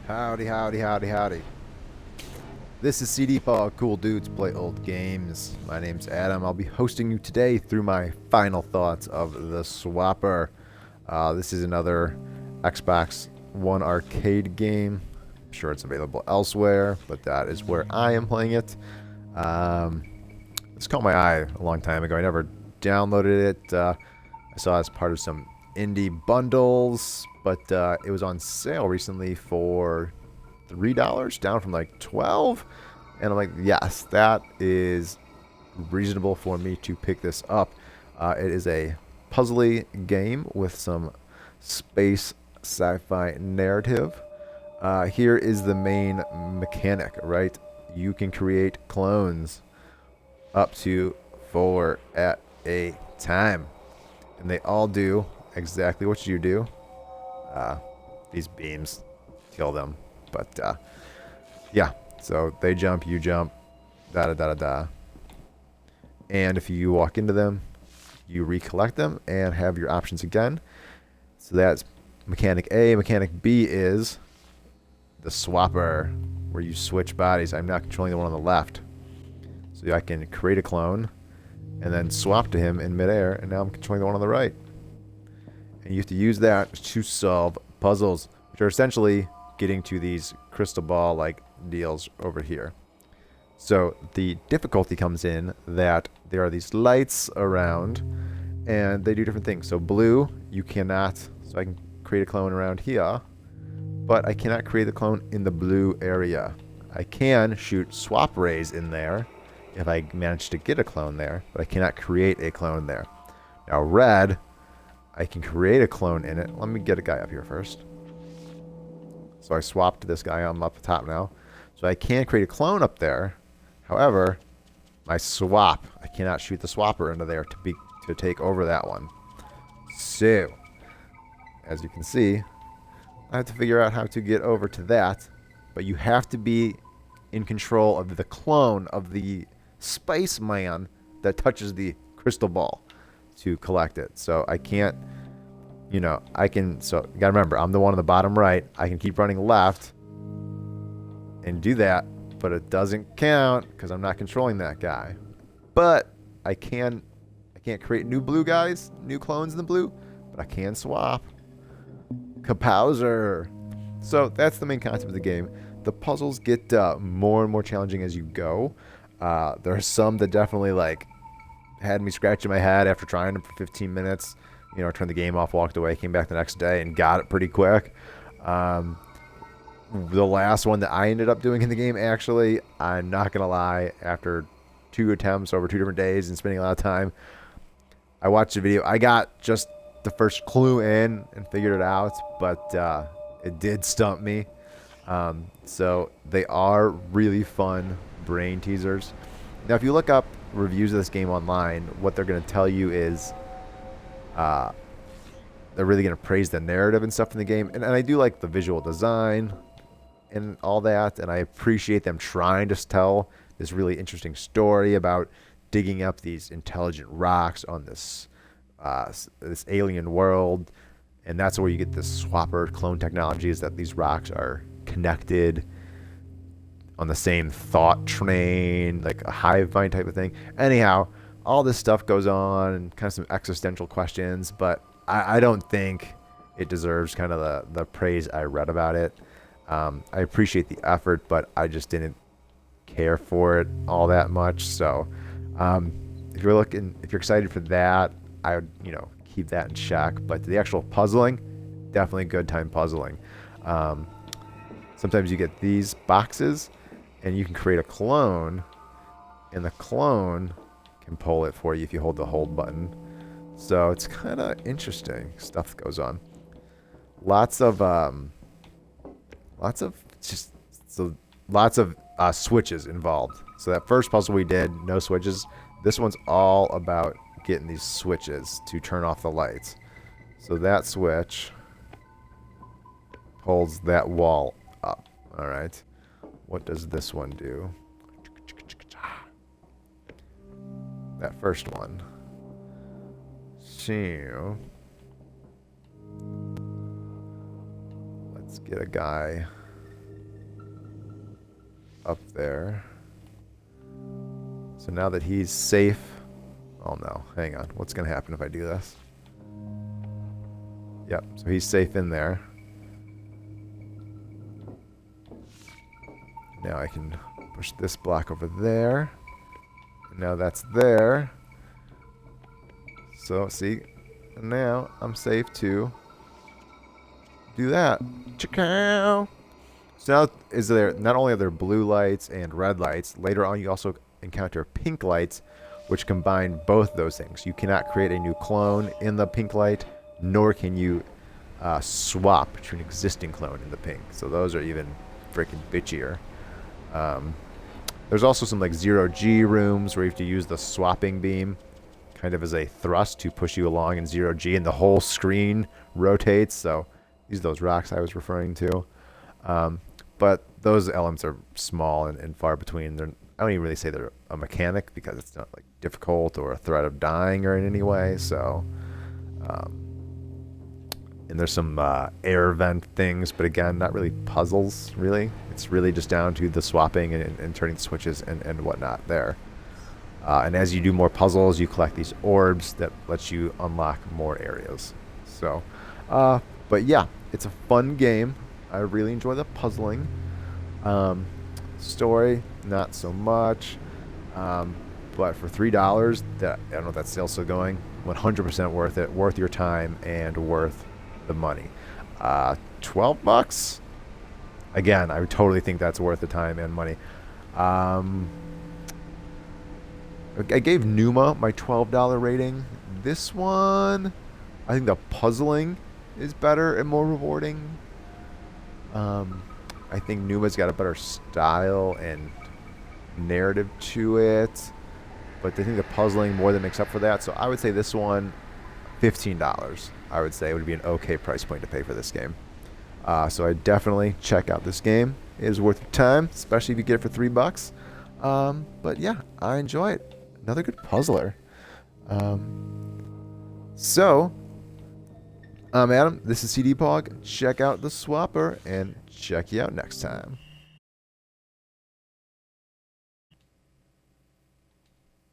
Howdy, howdy, howdy, howdy. This is CDPOG, Cool Dudes Play Old Games. My name's Adam. I'll be hosting you today through my final thoughts of the Swapper. This is another Xbox One arcade game. I'm sure it's available elsewhere, but that is where I am playing it. This caught my eye a long time ago. I never downloaded it. I saw it as part of some indie bundles, but it was on sale recently for $3, down from like 12, and I'm like, yes, that is reasonable for me to pick this up. It is a puzzly game with some space sci-fi narrative. Here is the main mechanic, right? You can create clones up to 4 at a time, and they all do exactly what you do. These beams kill them, but yeah, so they jump, you jump, da da da da da, and if you walk into them, you recollect them and have your options again. So that's mechanic A. Mechanic B is the swapper, where you switch bodies. I'm not controlling the one on the left, so I can create a clone and then swap to him in midair, and now I'm controlling the one on the right. And you have to use that to solve puzzles, which are essentially getting to these crystal ball like deals over here. So the difficulty comes in that there are these lights around and they do different things. So blue, you cannot, so I can create a clone around here, but I cannot create the clone in the blue area. I can shoot swap rays in there if I manage to get a clone there, but I cannot create a clone there. Now red, I can create a clone in it. Let me get a guy up here first. So I swapped this guy. I'm up the top now. So I can create a clone up there. However, my swap, I cannot shoot the swapper into there to take over that one. So, as you can see, I have to figure out how to get over to that. But you have to be in control of the clone of the spaceman that touches the crystal ball to collect it. So I can't, so you gotta remember, I'm the one on the bottom right. I can keep running left and do that, but it doesn't count because I'm not controlling that guy. But I can't create new blue guys, new clones in the blue, but I can swap. Kapowser. So that's the main concept of the game. The puzzles get more and more challenging as you go. There are some that definitely had me scratching my head after trying them for 15 minutes. Turned the game off, walked away, came back the next day, and got it pretty quick. The last one that I ended up doing in the game, actually, I'm not going to lie, after 2 attempts over 2 different days and spending a lot of time, I watched the video. I got just the first clue in and figured it out, but it did stump me. So they are really fun brain teasers. Now, if you look up reviews of this game online, what they're going to tell you is they're really going to praise the narrative and stuff in the game. And I do like the visual design and all that. And I appreciate them trying to tell this really interesting story about digging up these intelligent rocks on this alien world. And that's where you get this swapper clone technology, is that these rocks are connected on the same thought train, like a hive mind type of thing. Anyhow, all this stuff goes on, and kind of some existential questions, but I don't think it deserves kind of the praise I read about it. I appreciate the effort, but I just didn't care for it all that much. So if you're excited for that, I would, keep that in check. But the actual puzzling, definitely good time puzzling. Sometimes you get these boxes, and you can create a clone, and the clone can pull it for you if you hold the hold button. So it's kind of interesting stuff goes on. Lots of switches involved. So that first puzzle we did, no switches. This one's all about getting these switches to turn off the lights. So that switch pulls that wall up. All right. What does this one do? That first one. So let's get a guy up there. So now that he's safe... Oh no, hang on. What's going to happen if I do this? Yep, so he's safe in there. Now I can push this block over there. Now that's there. So, see? Now I'm safe to do that. Chickow! So now is there, not only are there blue lights and red lights, later on you also encounter pink lights, which combine both those things. You cannot create a new clone in the pink light, nor can you swap to an existing clone in the pink. So those are even freaking bitchier. There's also some like 0G rooms where you have to use the swapping beam kind of as a thrust to push you along in 0G, and the whole screen rotates. So these are those rocks I was referring to. But those elements are small and far between. I don't even really say they're a mechanic because it's not like difficult or a threat of dying or in any way. So, and there's some air vent things, but again, not really puzzles, really. It's really just down to the swapping and turning switches and whatnot there. And as you do more puzzles, you collect these orbs that let you unlock more areas. So, but yeah, it's a fun game. I really enjoy the puzzling. Story, not so much. But for $3, that I don't know if that sale's still going. 100% worth it. Worth your time and worth the money. $12? Again, I would totally think that's worth the time and money. I gave Numa my $12 rating. This one, I think the puzzling is better and more rewarding. I think Numa's got a better style and narrative to it, but I think the puzzling more than makes up for that. So I would say this one, $15. I would say it would be an okay price point to pay for this game. So I definitely check out this game. It is worth your time, especially if you get it for $3. But yeah, I enjoy it. Another good puzzler. So I'm Adam. This is CDPOG. Check out the Swapper and check you out next time.